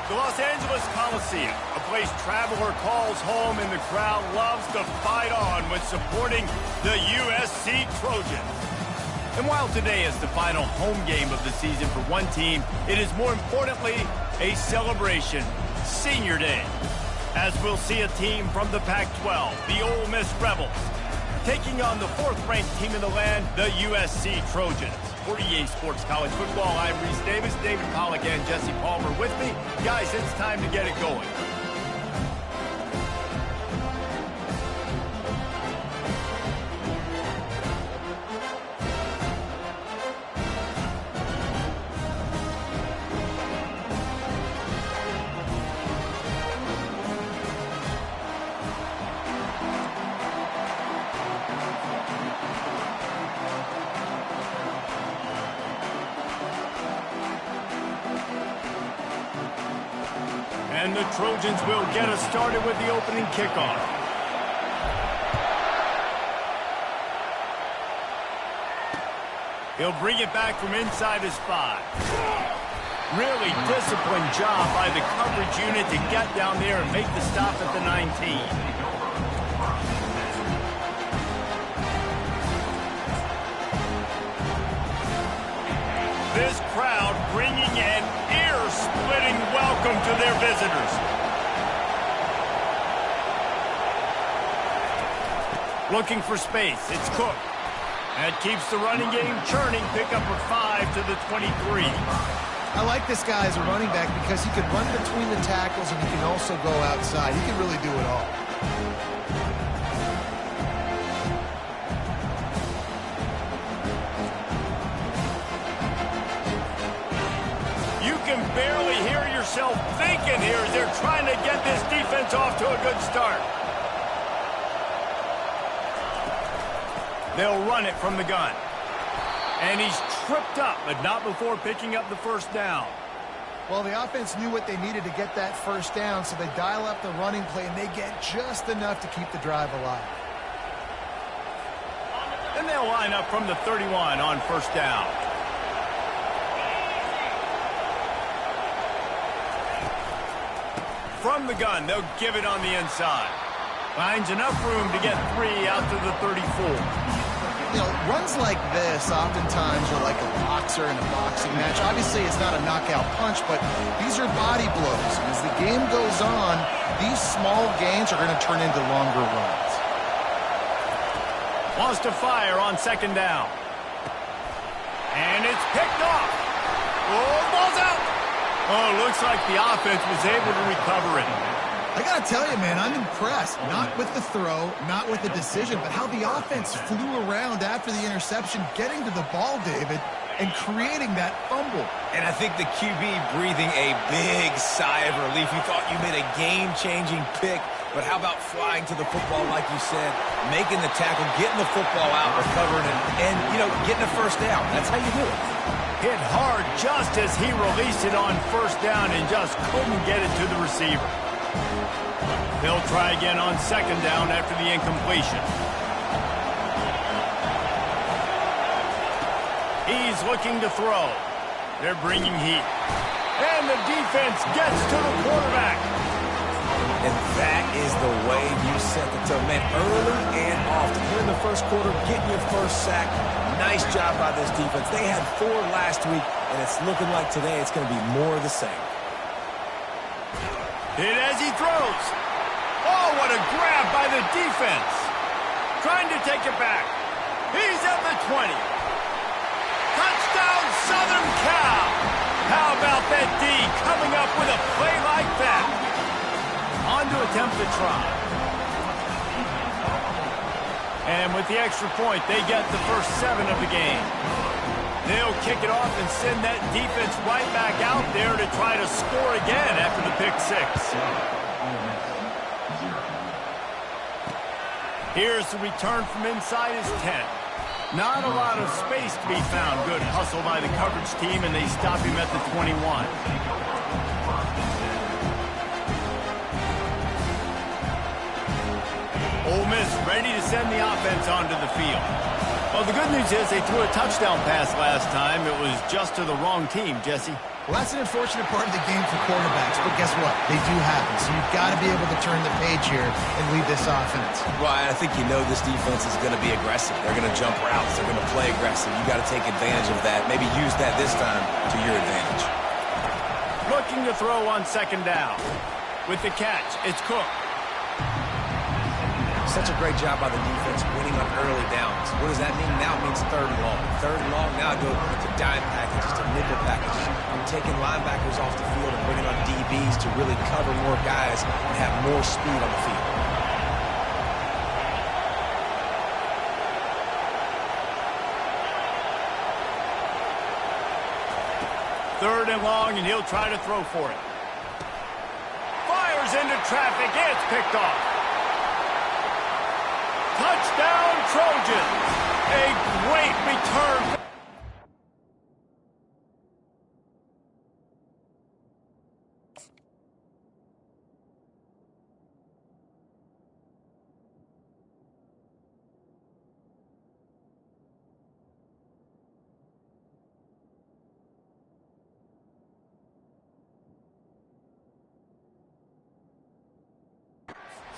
The Los Angeles Coliseum, a place traveler calls home and the crowd loves to fight on when supporting the USC Trojans. And while today is the final home game of the season for one team, it is more importantly a celebration, Senior Day, as we'll see a team from the Pac-12, the Ole Miss Rebels, taking on the fourth-ranked team in the land, the USC Trojans. For EA Sports College Football, I'm Reese Davis, David Pollack, and Jesse Palmer with me. Guys, it's time to get it going. And the Trojans will get us started with the opening kickoff. He'll bring it back from inside his 5. Really disciplined job by the coverage unit to get down there and make the stop at the 19. This crowd bringing an ear-splitting welcome to their visitors. Looking for space, it's Cook. That keeps the running game churning, pick up a 5 to the 23. I like this guy as a running back because he can run between the tackles and he can also go outside. He can really do it all. Barely hear yourself thinking here as they're trying to get this defense off to a good start. They'll run it from the gun. And he's tripped up, but not before picking up the first down. Well, the offense knew what they needed to get that first down, so they dial up the running play, and they get just enough to keep the drive alive. And they'll line up from the 31 on first down. From the gun, they'll give it on the inside. Finds enough room to get 3 out to the 34. You know, runs like this oftentimes are like a boxer in a boxing match. Obviously, it's not a knockout punch, but these are body blows. And as the game goes on, these small gains are going to turn into longer runs. Wants to fire on second down. And it's picked off. Oh, ball's out. Oh, looks like the offense was able to recover it. I got to tell you, man, I'm impressed. Not with the throw, not with the decision, but how the offense flew around after the interception, getting to the ball, David, and creating that fumble. And I think the QB breathing a big sigh of relief. You thought you made a game-changing pick, but how about flying to the football, like you said, making the tackle, getting the football out, recovering it, and you know, getting a first down. That's how you do it. Hit hard just as he released it on first down and just couldn't get it to the receiver. They'll try again on second down after the incompletion. He's looking to throw. They're bringing heat. And the defense gets to the quarterback. And that is the way you set the tone. Man, early and often. Here in the first quarter, getting your first sack. Nice job by this defense. They had 4 last week, and it's looking like today it's going to be more of the same. Hit as he throws. Oh, what a grab by the defense. Trying to take it back. He's at the 20. Touchdown, Southern Cal. How about that D coming up with a play like that? On to attempt the try. And with the extra point, they get the first 7 of the game. They'll kick it off and send that defense right back out there to try to score again after the pick 6. Here's the return from inside his 10. Not a lot of space to be found. Good hustle by the coverage team, and they stop him at the 21. Ole Miss ready to send the offense onto the field. Well, the good news is they threw a touchdown pass last time. It was just to the wrong team, Jesse. Well, that's an unfortunate part of the game for quarterbacks, but guess what? They do happen, so you've got to be able to turn the page here and lead this offense. Well, I think you know this defense is going to be aggressive. They're going to jump routes. They're going to play aggressive. You got to take advantage of that. Maybe use that this time to your advantage. Looking to throw on second down. With the catch, it's Cook. Such a great job by the defense winning on early downs. What does that mean? Now it means third and long. Third and long, now I go to dime packages, to nickel packages. I'm taking linebackers off the field and bringing on DBs to really cover more guys and have more speed on the field. Third and long, and he'll try to throw for it. Fires into traffic. It's picked off. Touchdown, Trojans. A great return.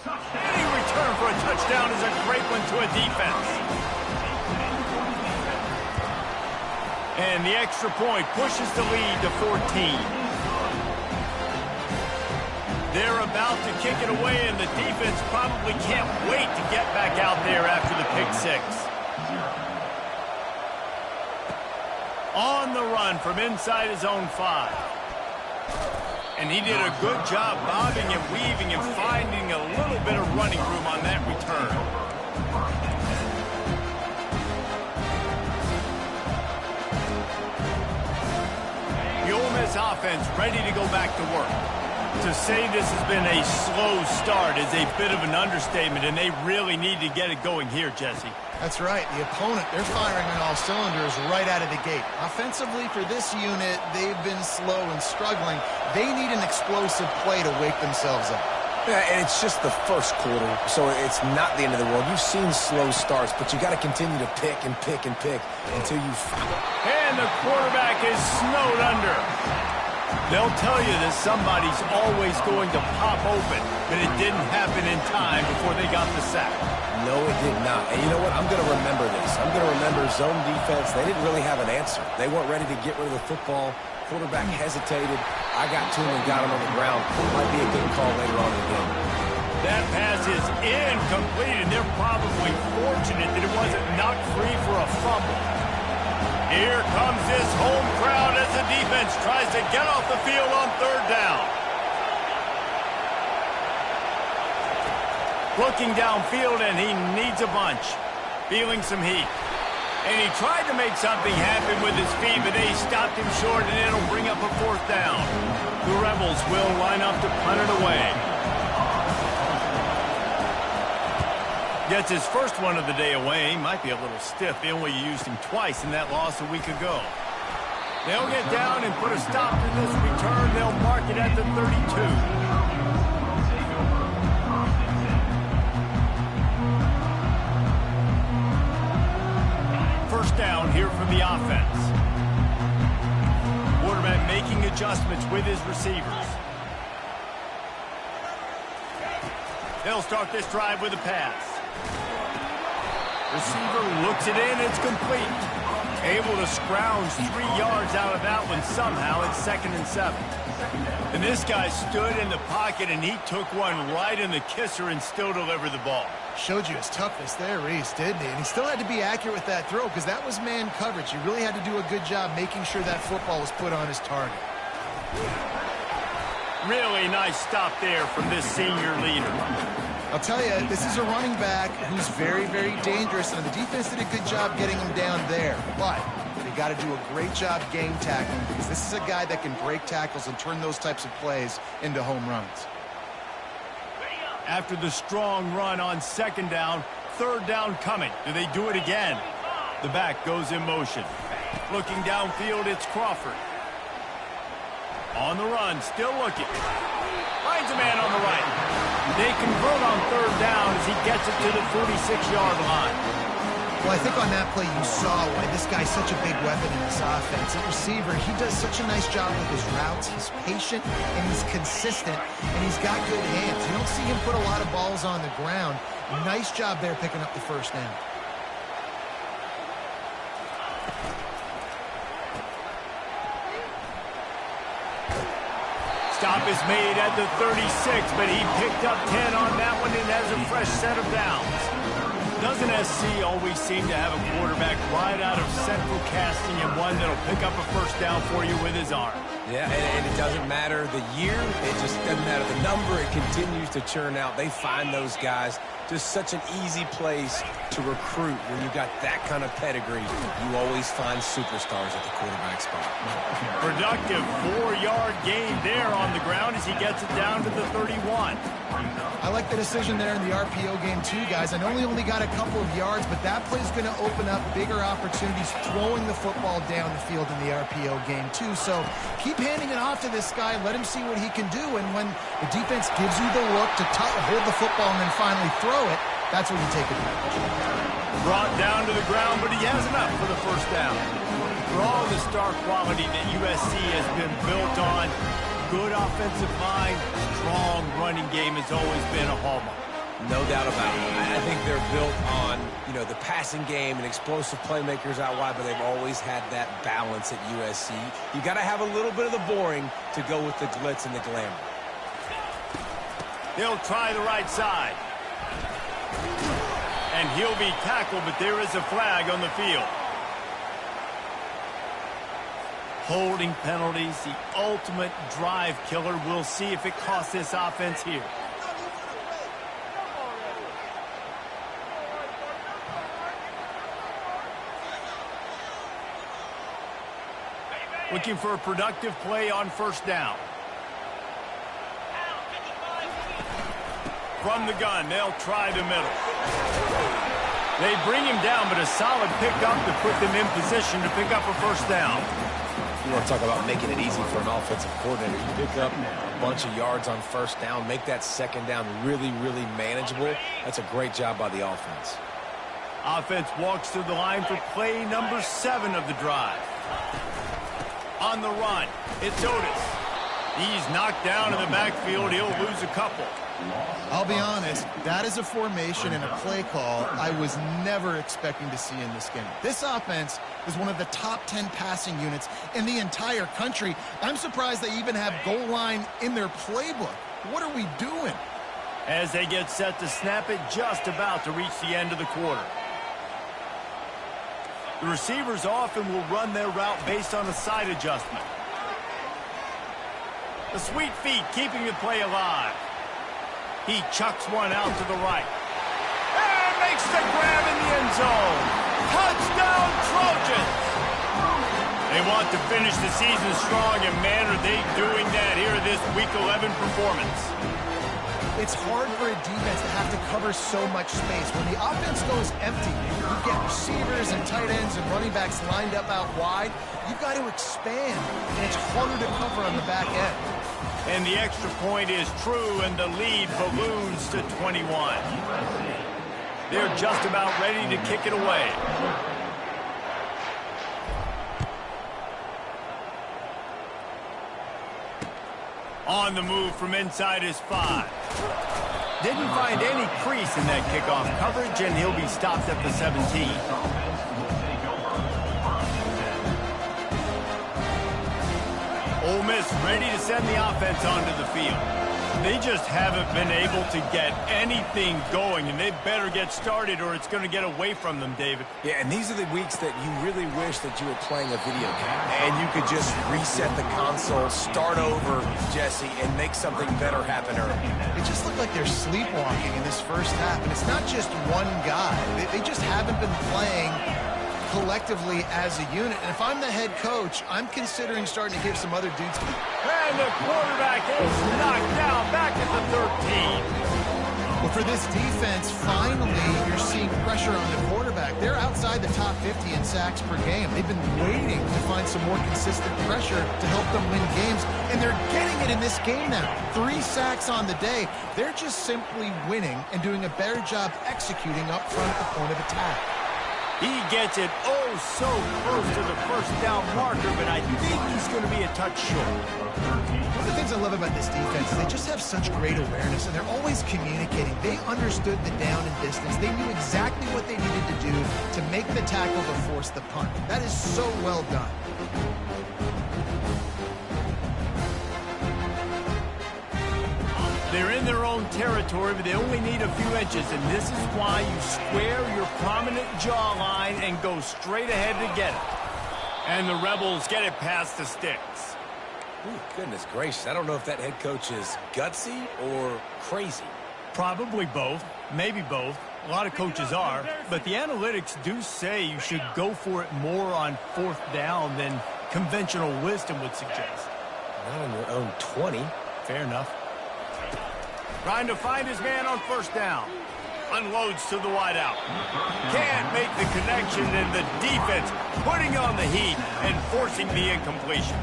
Any return for a touchdown is a great one to a defense. And the extra point pushes the lead to 14. They're about to kick it away, and the defense probably can't wait to get back out there after the pick six. On the run from inside his own 5. And he did a good job bobbing and weaving and finding a little bit of running room on that return. The Ole Miss offense ready to go back to work. To say this has been a slow start is a bit of an understatement, and they really need to get it going here, Jesse. That's right. The opponent, they're firing on all cylinders right out of the gate. Offensively for this unit, they've been slow and struggling. They need an explosive play to wake themselves up. Yeah, and it's just the first quarter, so it's not the end of the world. You've seen slow starts, but you got to continue to pick and pick and pick until you find. And the quarterback is snowed under. They'll tell you that somebody's always going to pop open, but it didn't happen in time before they got the sack. No, it did not. And you know what? I'm going to remember this. I'm going to remember zone defense. They didn't really have an answer. They weren't ready to get rid of the football. Quarterback hesitated. I got to him and got him on the ground. Might be a good call later on in the game. That pass is incomplete, and they're probably fortunate that it wasn't knocked free for a fumble. Here comes this home crowd as the defense tries to get off the field on third down. Looking downfield, and he needs a bunch. Feeling some heat. And he tried to make something happen with his feet, but they stopped him short, and it'll bring up a fourth down. The Rebels will line up to punt it away. Gets his first one of the day away. He might be a little stiff. They only used him twice in that loss a week ago. They'll get down and put a stop to this return. They'll mark it at the 32. First down here from the offense. Quarterback making adjustments with his receivers. They'll start this drive with a pass. Receiver looks it in. It's complete. Able to scrounge 3 yards out of that one somehow. It's 2nd and 7. And this guy stood in the pocket, and he took one right in the kisser and still delivered the ball. Showed you his toughness there, Reese, didn't he? And he still had to be accurate with that throw because that was man coverage. He really had to do a good job making sure that football was put on his target. Really nice stop there from this senior leader. I'll tell you, this is a running back who's very, very dangerous, and the defense did a good job getting him down there. But they got to do a great job game tackling because this is a guy that can break tackles and turn those types of plays into home runs. After the strong run on second down, third down coming. Do they do it again? The back goes in motion. Looking downfield, it's Crawford. On the run, still looking. Finds a man on the right. They convert on third down as he gets it to the 46-yard line. Well, I think on that play you saw why this guy's such a big weapon in this offense. At receiver, he does such a nice job with his routes. He's patient, and he's consistent, and he's got good hands. You don't see him put a lot of balls on the ground. Nice job there picking up the first down. Stop is made at the 36, but he picked up 10 on that one and has a fresh set of downs. Doesn't SC always seem to have a quarterback right out of central casting and one that'll pick up a first down for you with his arm? Yeah, and it doesn't matter the year. It just doesn't matter the number. It continues to churn out. They find those guys just such an easy place to recruit when you got that kind of pedigree. You always find superstars at the quarterback spot. Productive 4-yard gain there on the ground as he gets it down to the 31. I like the decision there in the RPO game too, guys. I know he only got a couple of yards, but that play is going to open up bigger opportunities throwing the football down the field in the RPO game too. So keep handing it off to this guy. Let him see what he can do. And when the defense gives you the look to hold the football and then finally throw it, that's when you take advantage. Brought down to the ground, but he has enough for the first down. For all the star quality that USC has been built on, good offensive line, strong running game has always been a hallmark. No doubt about it. I think they're built on, the passing game and explosive playmakers out wide, but they've always had that balance at USC. You got to have a little bit of the boring to go with the glitz and the glamour. He'll try the right side. And he'll be tackled, but there is a flag on the field. Holding penalties, the ultimate drive killer. We'll see if it costs this offense here. Looking for a productive play on first down. From the gun, they'll try the middle. They bring him down, but a solid pickup to put them in position to pick up a first down. You want to talk about making it easy for an offensive coordinator. You pick up a bunch of yards on first down, make that second down really, really manageable. That's a great job by the offense. Offense walks to the line for play number 7 of the drive. On the run, it's Otis. He's knocked down in the backfield. He'll lose a couple. I'll be honest, that is a formation and a play call I was never expecting to see in this game. This offense is one of the top 10 passing units in the entire country. I'm surprised they even have goal line in their playbook. What are we doing? As they get set to snap it, just about to reach the end of the quarter. The receivers often will run their route based on a side adjustment. The sweet feet keeping the play alive. He chucks one out to the right. And makes the grab in the end zone. Touchdown, Trojans! They want to finish the season strong, and man, are they doing that here in this Week 11 performance. It's hard for a defense to have to cover so much space. When the offense goes empty, you get receivers and tight ends and running backs lined up out wide. You've got to expand, and it's harder to cover on the back end. And the extra point is true, and the lead balloons to 21. They're just about ready to kick it away. On the move from inside his 5. Didn't find any crease in that kickoff coverage, and he'll be stopped at the 17. Ole Miss ready to send the offense onto the field. They just haven't been able to get anything going, and they better get started or it's going to get away from them, David. Yeah, and these are the weeks that you really wish that you were playing a video game and you could just reset the console, start over, Jesse, and make something better happen early. It just looked like they're sleepwalking in this first half, and it's not just one guy. They just haven't been playing collectively as a unit. And if I'm the head coach, I'm considering starting to give some other dudes. And the quarterback is knocked down back at the 13. Well, for this defense, finally, you're seeing pressure on the quarterback. They're outside the top 50 in sacks per game. They've been waiting to find some more consistent pressure to help them win games, and they're getting it in this game now. 3 sacks on the day. They're just simply winning and doing a better job executing up front at the point of attack. He gets it oh so close to the first down marker, but I think he's going to be a touch short. One of the things I love about this defense is they just have such great awareness, and they're always communicating. They understood the down and distance. They knew exactly what they needed to do to make the tackle to force the punt. That is so well done. They're in their own territory, but they only need a few inches, and this is why you square your prominent jawline and go straight ahead to get it. And the Rebels get it past the sticks. Ooh, goodness gracious. I don't know if that head coach is gutsy or crazy. Probably both, maybe both. A lot of coaches are, but the analytics do say you should go for it more on 4th down than conventional wisdom would suggest. Not on your own 20. Fair enough. Trying to find his man on 1st down. Unloads to the wideout. Can't make the connection, and the defense putting on the heat and forcing the incompletion.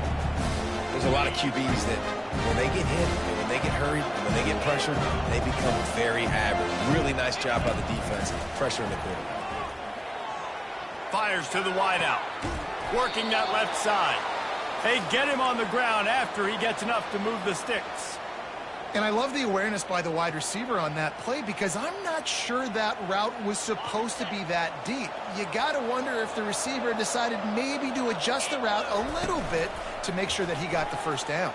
There's a lot of QBs that when they get hit, and when they get hurried, and when they get pressured, they become very average. Really nice job by the defense, pressuring the quarterback. Fires to the wideout. Working that left side. They get him on the ground after he gets enough to move the sticks. And I love the awareness by the wide receiver on that play because I'm not sure that route was supposed to be that deep. You got to wonder if the receiver decided maybe to adjust the route a little bit to make sure that he got the 1st down.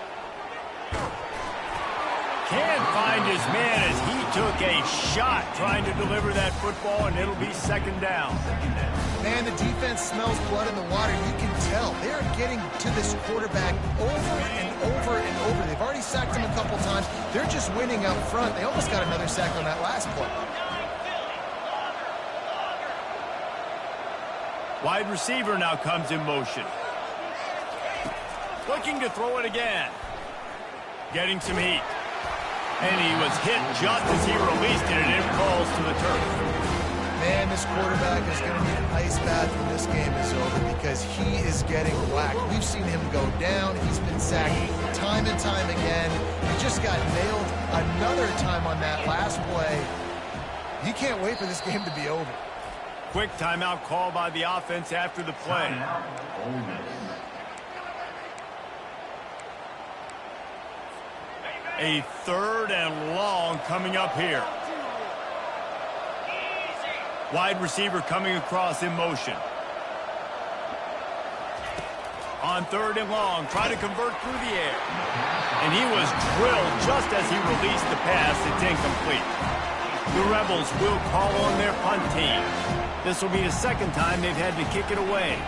Can't find his man as he took a shot trying to deliver that football, and it'll be 2nd down. Man, the defense smells blood in the water. You can tell. They're getting to this quarterback over and over and over. They've already sacked him a couple times. They're just winning up front. They almost got another sack on that last play. Wide receiver now comes in motion. Looking to throw it again. Getting some heat. And he was hit just as he released it, and it falls to the turf. Man, this quarterback is going to need an ice bath when this game is over because he is getting whacked. We've seen him go down. He's been sacked time and time again. He just got nailed another time on that last play. He can't wait for this game to be over. Quick timeout call by the offense after the play. A 3rd and long coming up here. Wide receiver coming across in motion. On 3rd and long, trying to convert through the air. And he was drilled just as he released the pass. It's incomplete. The Rebels will call on their punt team. This will be the 2nd time they've had to kick it away.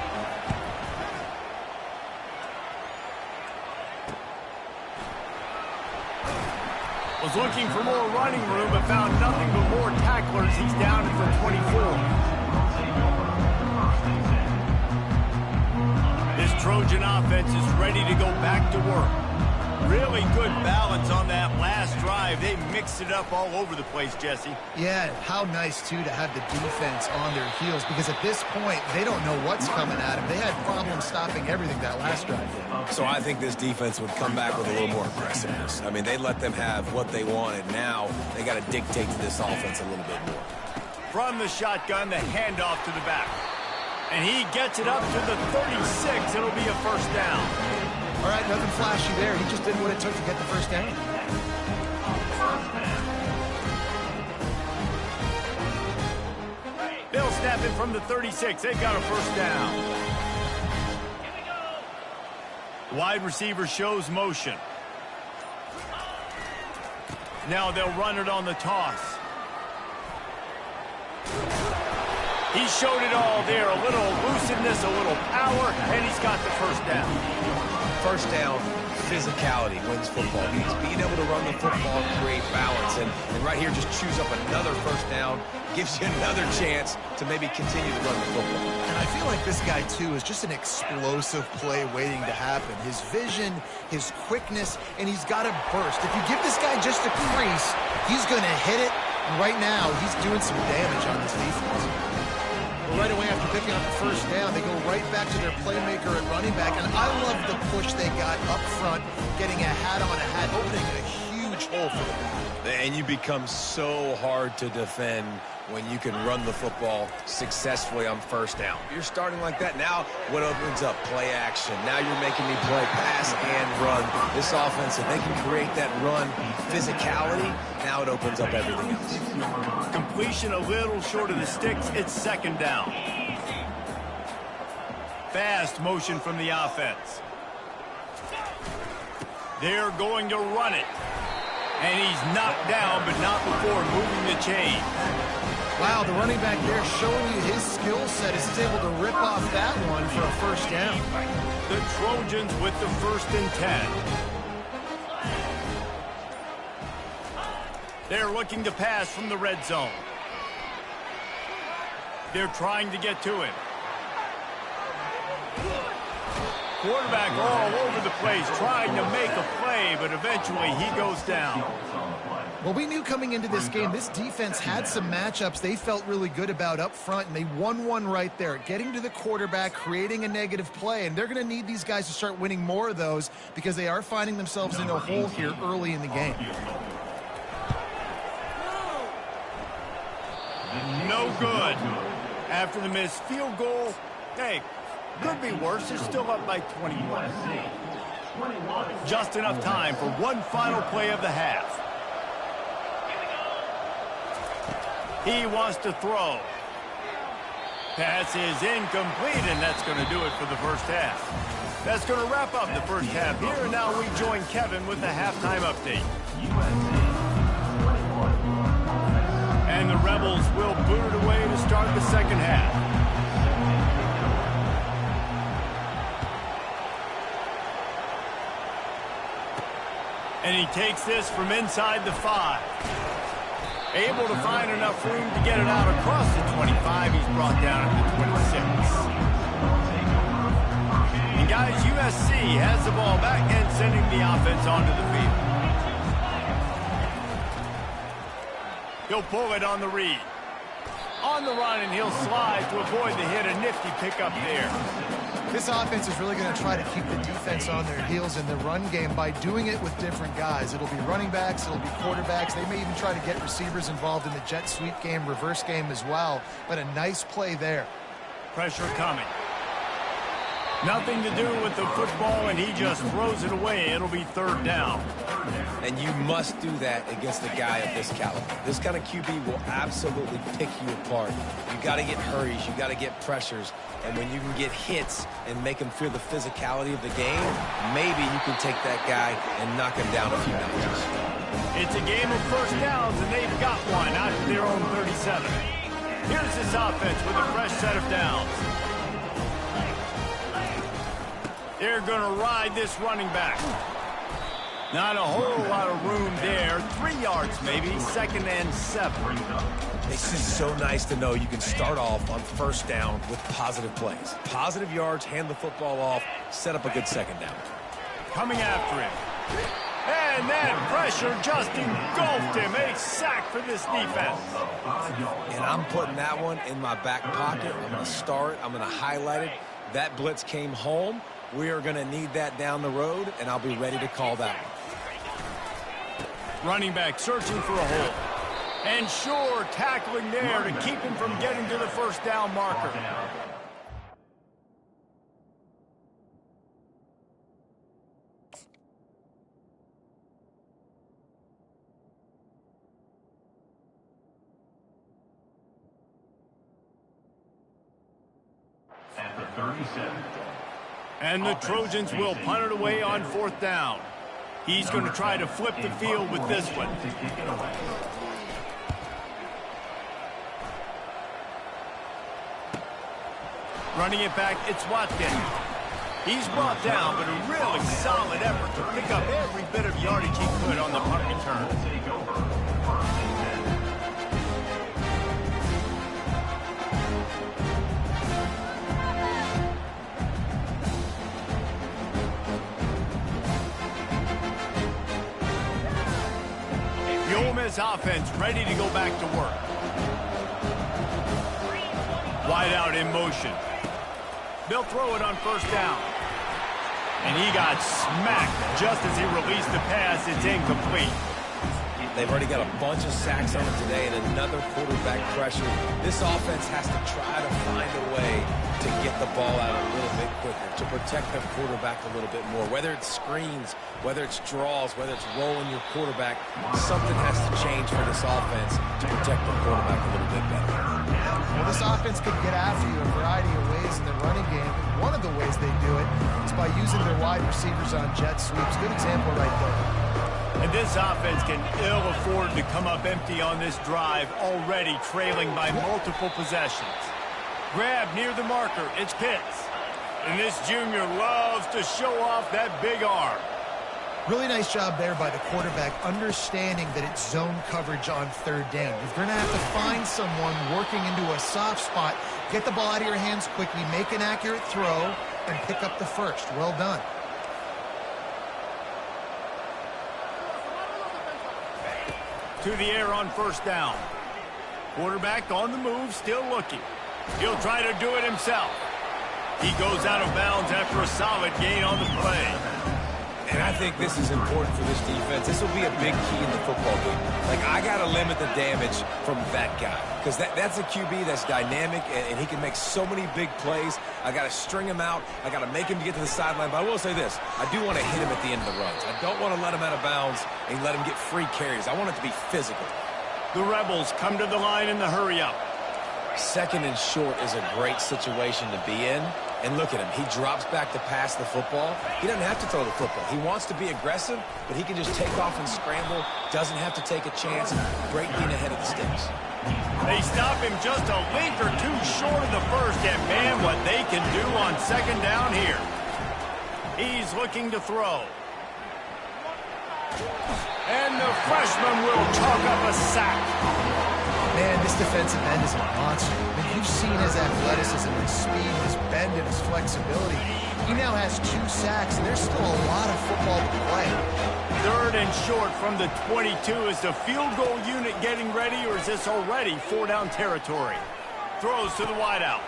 Was looking for more running room, but found nothing but more tacklers. He's down at the 24. This Trojan offense is ready to go back to work. Really good balance on that last drive. They mixed it up all over the place, Jesse. Yeah, how nice, too, to have the defense on their heels because at this point, they don't know what's coming at them. They had problems stopping everything that last drive. So I think this defense would come back with a little more aggressiveness. I mean, they let them have what they wanted. Now they got to dictate to this offense a little bit more. From the shotgun, the handoff to the back. And he gets it up to the 36. It'll be a 1st down. All right, nothing flashy there. He just did what it took to get the 1st down. They'll snap it from the 36. They've got a 1st down. Wide receiver shows motion. Now they'll run it on the toss. He showed it all there. A little elusiveness, a little power, and he's got the 1st down. 1st down, physicality wins football games. Being able to run the football and create balance. And right here, just choose up another 1st down. Gives you another chance to maybe continue to run the football. And I feel like this guy, too, is just an explosive play waiting to happen. His vision, his quickness, and he's got a burst. If you give this guy just a crease, he's going to hit it. And right now, he's doing some damage on this defense. Right away after picking up the 1st down, they go right back to their playmaker at running back, and I love the push they got up front, getting a hat on a hat, opening a huge hole for the ball. And you become so hard to defend when you can run the football successfully on first down. You're starting like that. Now what opens up? Play action. Now you're making me play pass and run. This offense, if they can create that run physicality, now it opens up everything else. Completion a little short of the sticks. It's second down. Fast motion from the offense. They're going to run it. And he's knocked down, but not before moving the chain. Wow, the running back there showing you his skill set is able to rip off that one for a first down. The Trojans with the 1st and 10. They're looking to pass from the red zone. They're trying to get to him. Quarterback all over the place, trying to make a play, but eventually he goes down. Well, we knew coming into this game, this defense had some matchups they felt really good about up front, and they won one right there, getting to the quarterback, creating a negative play, and they're going to need these guys to start winning more of those because they are finding themselves in a hole here early in the game. No good. After the missed field goal, hey, could be worse. They're still up by 21. Just enough time for one final play of the half. He wants to throw. Pass is incomplete, and that's going to do it for the first half. That's going to wrap up the first half here, and now we join Kevin with the halftime update. And the Rebels will boot it away to start the second half. And he takes this from inside the 5. Able to find enough room to get it out across the 25. He's brought down at the 26. And guys, USC has the ball back and sending the offense onto the field. He'll pull it on the read. On the run, and he'll slide to avoid the hit. A nifty pickup there. This offense is really going to try to keep the defense on their heels in the run game by doing it with different guys. It'll be running backs, it'll be quarterbacks. They may even try to get receivers involved in the jet sweep game, reverse game as well. But a nice play there. Pressure coming. Nothing to do with the football, and he just throws it away. It'll be third down. And you must do that against a guy of this caliber. This kind of QB will absolutely pick you apart. You got to get hurries. You got to get pressures. And when you can get hits and make him feel the physicality of the game, maybe you can take that guy and knock him down a few notches. It's a game of first downs, and they've got one out of their own 37. Here's this offense with a fresh set of downs. They're going to ride this running back. Not a whole lot of room there. 3 yards maybe, 2nd and 7. It's just so nice to know you can start off on first down with positive plays. Positive yards, hand the football off, set up a good second down. Coming after him. And that pressure just engulfed him. A sack for this defense. And I'm putting that one in my back pocket. I'm going to star it. I'm going to highlight it. That blitz came home. We are going to need that down the road, and I'll be ready to call that one. Running back searching for a hole. And sure, tackling there to keep him from getting to the first down marker. At the 37. And the Trojans will punt it away on 4th down. He's going to try to flip the field with this one. Running it back, it's Watkins. He's brought down, but a really solid effort to pick up every bit of yardage he could on the punt return. The Ole Miss offense ready to go back to work. Wide out in motion. They'll throw it on first down. And he got smacked just as he released the pass. It's incomplete. They've already got a bunch of sacks on it today and another quarterback pressure. This offense has to try to find a way to get the ball out a little bit quicker, to protect their quarterback a little bit more. Whether it's screens, whether it's draws, whether it's rolling your quarterback, something has to change for this offense to protect the quarterback a little bit better. Well, this offense could get after you a variety of ways in the running game. One of the ways they do it is by using their wide receivers on jet sweeps. Good example right there. And this offense can ill afford to come up empty on this drive, already trailing by multiple possessions. Grab near the marker. It's Pitts. And this junior loves to show off that big arm. Really nice job there by the quarterback, understanding that it's zone coverage on third down. You're going to have to find someone working into a soft spot, get the ball out of your hands quickly, make an accurate throw, and pick up the first. Well done. To the air on first down. Quarterback on the move, still looking. He'll try to do it himself. He goes out of bounds after a solid gain on the play. And I think this is important for this defense. This will be a big key in the football game. Like, I got to limit the damage from that guy. Because that's a QB that's dynamic, and he can make so many big plays. I got to string him out. I got to make him get to the sideline. But I will say this. I do want to hit him at the end of the runs. I don't want to let him out of bounds and let him get free carries. I want it to be physical. The Rebels come to the line in the hurry-up. Second and short is a great situation to be in. And look at him. He drops back to pass the football. He doesn't have to throw the football. He wants to be aggressive, but he can just take off and scramble. Doesn't have to take a chance. Great being ahead of the sticks. They stop him just a length or two short of the first, and man, what they can do on second down here. He's looking to throw. And the freshman will chalk up a sack. Man, this defensive end is a monster. I mean, you've seen his athleticism, his speed, his bend, and his flexibility. He now has 2 sacks, and there's still a lot of football to play. Third and short from the 22. Is the field goal unit getting ready, or is this already 4-down territory? Throws to the wideout.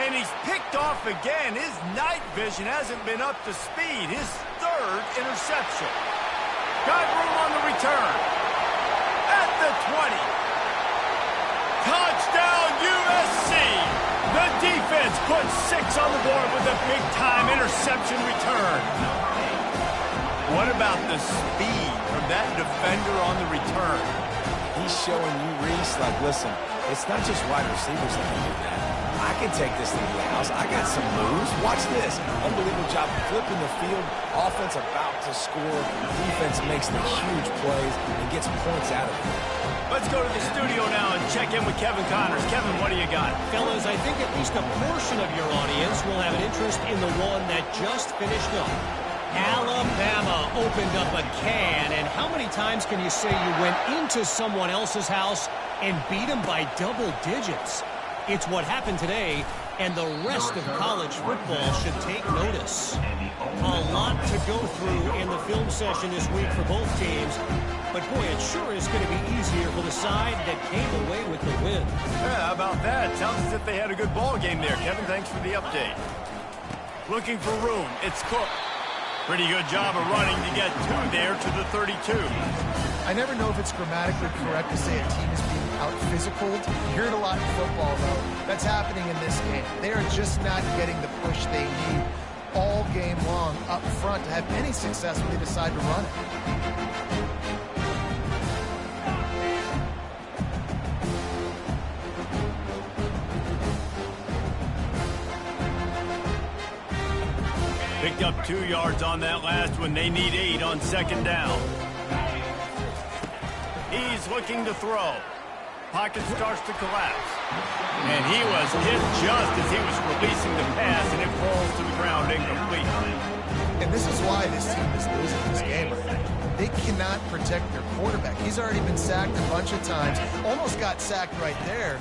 And he's picked off again. His night vision hasn't been up to speed. His third interception. Got room on the return. At the 20. Touchdown, USC! The defense puts 6 on the board with a big-time interception return. What about the speed from that defender on the return? He's showing you, Reese, like, listen, it's not just wide receivers that can do that. I can take this thing to the house. I got some moves. Watch this. Unbelievable job flipping the field. Offense about to score. Defense makes the huge plays and gets points out of it. Let's go to the studio now and check in with Kevin Connors. Kevin, what do you got? Fellas, I think at least a portion of your audience will have an interest in the one that just finished up. Alabama opened up a can, and how many times can you say you went into someone else's house and beat them by double digits? It's what happened today, and the rest of college football should take notice. A lot to go through in the film session this week for both teams, but boy, it sure is going to be easier for the side that came away with the win. Yeah, how about that? Sounds as if they had a good ball game there. Kevin, thanks for the update. Looking for room. It's Cook. Pretty good job of running to get 2 there to the 32. I never know if it's grammatically correct to say a team is being out-physicaled. You hear it a lot in football, though. That's happening in this game. They are just not getting the push they need all game long up front to have any success when they decide to run it. Picked up 2 yards on that last one. They need 8 on second down. He's looking to throw. Pocket starts to collapse. And he was hit just as he was releasing the pass, and it falls to the ground incomplete. And this is why this team is losing this game right now. They cannot protect their quarterback. He's already been sacked a bunch of times. Almost got sacked right there.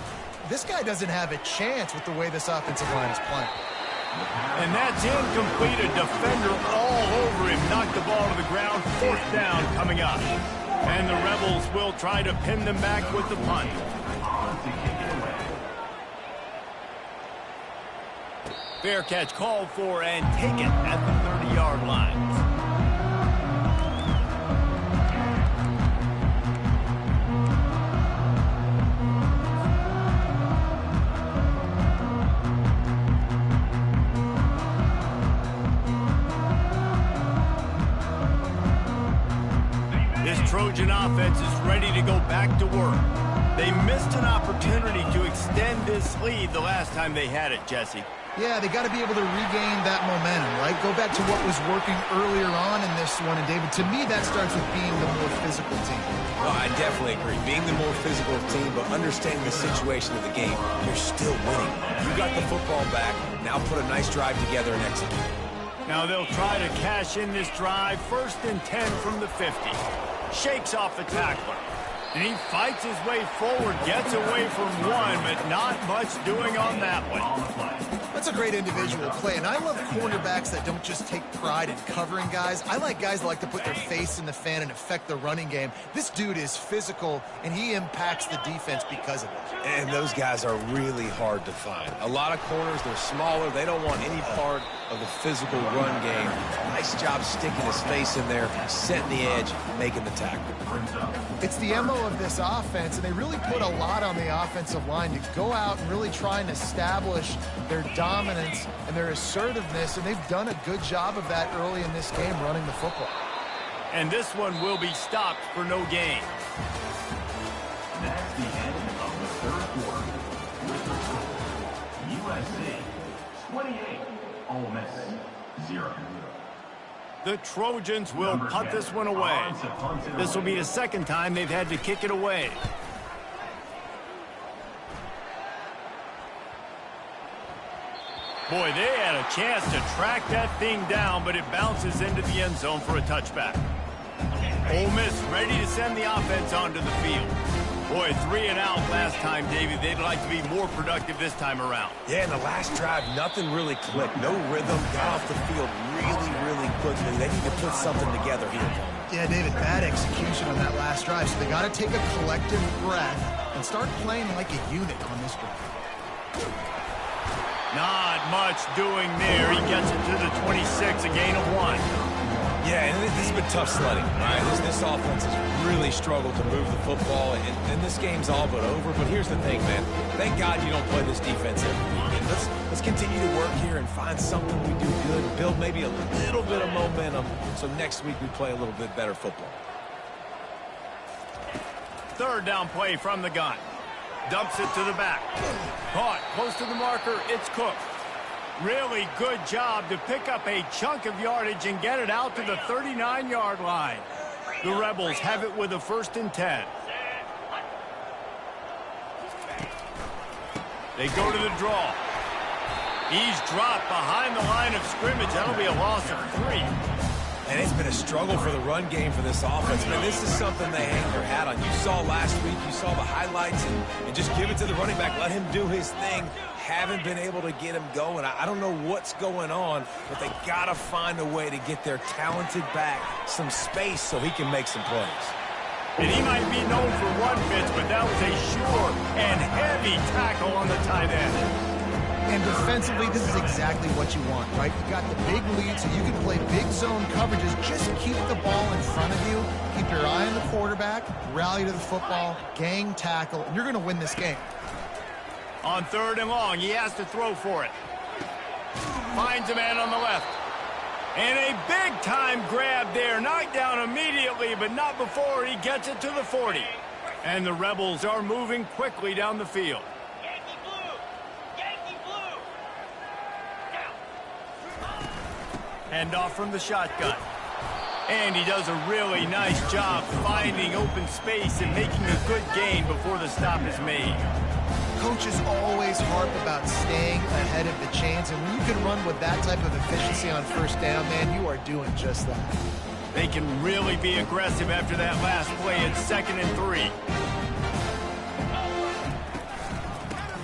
This guy doesn't have a chance with the way this offensive line is playing. And that's incomplete. A defender all over him. Knocked the ball to the ground. 4th down coming up. And the Rebels will try to pin them back with the punt. Fair catch called for and taken at the 30-yard line. Trojan offense is ready to go back to work. They missed an opportunity to extend this lead the last time they had it, Jesse. Yeah, they got to be able to regain that momentum, right? Go back to what was working earlier on in this one. And, David, to me, that starts with being the more physical team. Well, I definitely agree. Being the more physical team, but understanding the situation of the game, you're still winning. You got the football back. Now put a nice drive together and execute. Now they'll try to cash in this drive. 1st and 10 from the 50. Shakes off the tackler. And he fights his way forward, gets away from one, but not much doing on that one. That's a great individual play, and I love cornerbacks that don't just take pride in covering guys. I like guys that like to put their face in the fan and affect the running game. This dude is physical, and he impacts the defense because of it. And those guys are really hard to find. A lot of corners, they're smaller. They don't want any part of the physical run game. Nice job sticking his face in there, setting the edge, making the tackle. It's the MO of this offense, and they really put a lot on the offensive line to go out and really try and establish their dominance and their assertiveness, and they've done a good job of that early in this game running the football. And this one will be stopped for no gain. That's the end of the third quarter. USC 28, Ole Miss 0. The Trojans will punt this one away. This will be the second time they've had to kick it away. Boy, they had a chance to track that thing down, but it bounces into the end zone for a touchback. Ole Miss ready to send the offense onto the field. Boy, 3 and out last time, David. They'd like to be more productive this time around. Yeah, in the last drive, nothing really clicked. No rhythm, got off the field really quickly. They need to put something together here. Yeah, David, bad execution on that last drive, so they got to take a collective breath and start playing like a unit on this drive. Not much doing there. He gets it to the 26, a gain of 1. Yeah, and this has been tough sledding, right? This offense has really struggled to move the football, and this game's all but over. But here's the thing, man. Thank God you don't play this defense every week. And let's continue to work here and find something we do good, build maybe a little bit of momentum, so next week we play a little bit better football. 3rd down play from the gun. Dumps it to the back. Caught close to the marker. It's Cook. Really good job to pick up a chunk of yardage and get it out to the 39-yard line. The Rebels have it with a 1st and 10. They go to the draw. He's dropped behind the line of scrimmage. That'll be a loss of 3. And it's been a struggle for the run game for this offense. Man, this is something they hang their hat on. You saw last week, you saw the highlights, and just give it to the running back. Let him do his thing. Haven't been able to get him going. I don't know what's going on, but they got to find a way to get their talented back some space so he can make some plays. And he might be known for run fits, but that was a sure and heavy tackle on the tight end. And defensively, this is exactly what you want, right? You got the big lead, so you can play big zone coverages. Just keep the ball in front of you. Keep your eye on the quarterback, rally to the football, gang tackle, and you're going to win this game. On 3rd and long, he has to throw for it. Finds a man on the left. And a big-time grab there. Knocked down immediately, but not before he gets it to the 40. And the Rebels are moving quickly down the field. Hand off from the shotgun. And he does a really nice job finding open space and making a good gain before the stop is made. Coaches always harp about staying ahead of the chains, and when you can run with that type of efficiency on 1st down, man, you are doing just that. They can really be aggressive after that last play. It's 2nd and 3.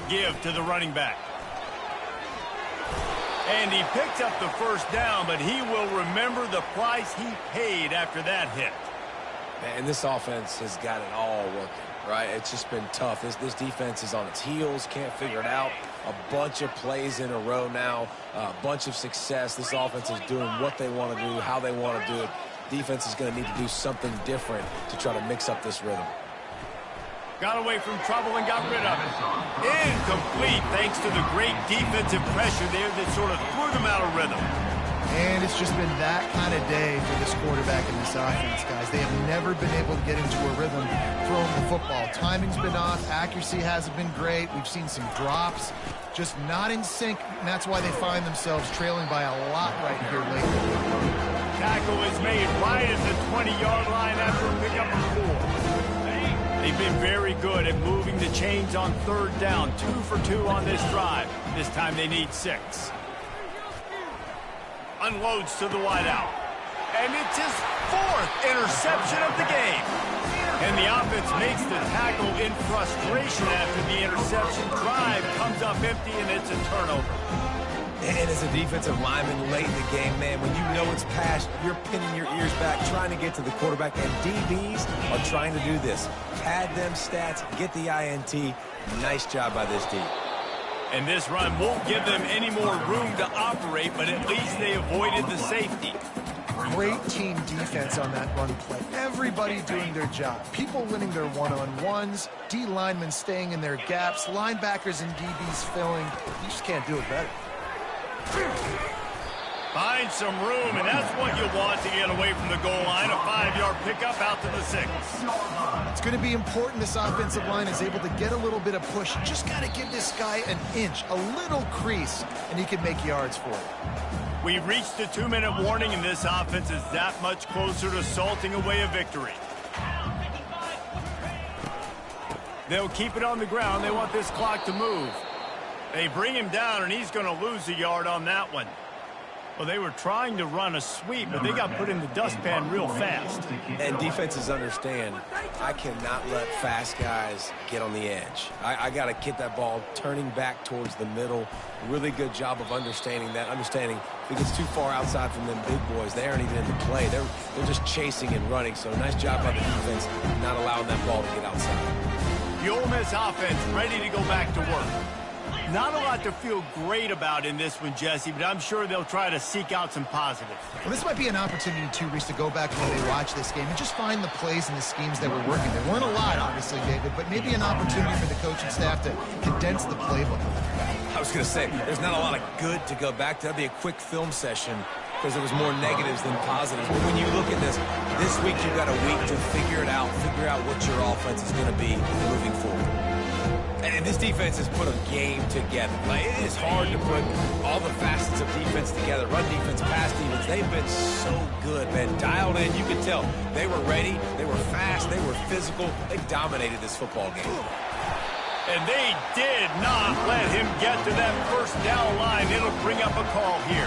Give to the running back. And he picks up the 1st down, but he will remember the price he paid after that hit. And this offense has got it all working, right? It's just been tough. This defense is on its heels, can't figure it out. A bunch of plays in a row now, a bunch of success. This offense is doing what they want to do, how they want to do it. Defense is going to need to do something different to try to mix up this rhythm. Got away from trouble and got rid of it. Incomplete thanks to the great defensive pressure there that sort of threw them out of rhythm. And it's It's just been that kind of day for this quarterback and this offense, guys. They have never been able to get into a rhythm throwing the football. Timing's been off. Accuracy hasn't been great. We've seen some drops. Just not in sync, and that's why they find themselves trailing by a lot right here lately. Tackle is made right at the 20-yard line after a pickup of 4. They've been very good at moving the chains on third down. 2 for 2 on this drive. This time they need 6. Unloads to the wideout. And it's his 4th interception of the game. And the offense makes the tackle in frustration after the interception. Drive comes up empty, and it's a turnover. And as a defensive lineman late in the game, man, when you know it's past, you're pinning your ears back, trying to get to the quarterback, and DBs are trying to do this. Pad them stats, get the INT. Nice job by this D. And this run won't give them any more room to operate, but at least they avoided the safety. Great team defense on that run play. Everybody doing their job. People winning their one-on-ones, D linemen staying in their gaps, linebackers and DBs filling. You just can't do it better. Find some room, and that's what you want to get away from the goal line. A 5-yard pickup out to the 6. It's going to be important this offensive line is able to get a little bit of push. Just got to give this guy an inch, a little crease, and he can make yards for it. We've reached the 2-minute warning, and this offense is that much closer to salting away a victory. They'll keep it on the ground. They want this clock to move. They bring him down, and he's going to lose a yard on that one. Well, they were trying to run a sweep, but they got put in the dustpan real fast. And defenses understand, I cannot let fast guys get on the edge. I got to get that ball turning back towards the middle. Really good job of understanding that. Understanding if it gets too far outside from them big boys, they aren't even in the play. They're just chasing and running. So nice job by the defense not allowing that ball to get outside. The Ole Miss offense ready to go back to work. Not a lot to feel great about in this one, Jesse, but I'm sure they'll try to seek out some positives. Well, this might be an opportunity, too, Reese, to go back when they watch this game and just find the plays and the schemes that were working. There weren't a lot, obviously, David, but maybe an opportunity for the coaching staff to condense the playbook. I was going to say, there's not a lot of good to go back to. That'd be a quick film session because there was more negatives than positives. But when you look at this week you've got a week to figure it out, figure out what your offense is going to be moving forward. And this defense has put a game together. Like, it is hard to put all the facets of defense together. Run defense, pass defense. They've been so good, man. Dialed in. You could tell they were ready. They were fast. They were physical. They dominated this football game. And they did not let him get to that first down line. It'll bring up a call here.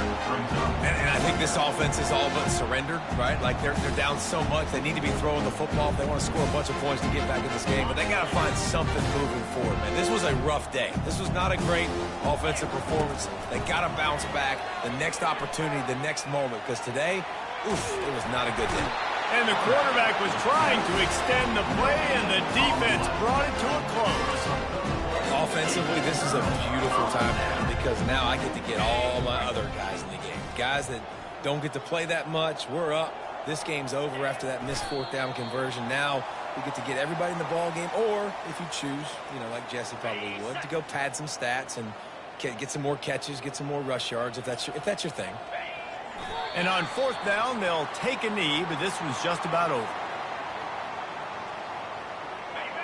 And I think this offense is all but surrendered, right? Like, they're down so much. They need to be throwing the football if they want to score a bunch of points to get back in this game. But they got to find something moving forward, man. This was a rough day. This was not a great offensive performance. They got to bounce back the next opportunity, the next moment. Because today, it was not a good day. And the quarterback was trying to extend the play, and the defense brought it to a close. Offensively, this is a beautiful time now because now I get to get all my other guys in the game. Guys that don't get to play that much, we're up. This game's over after that missed 4th down conversion. Now we get to get everybody in the ball game, or if you choose, like Jesse probably would, to go pad some stats and get some more catches, get some more rush yards if that's your thing. And on 4th down, they'll take a knee, but this one's just about over.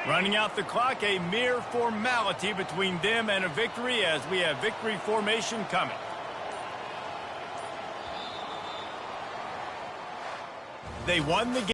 Running out the clock, a mere formality between them and a victory as we have victory formation coming. They won the game.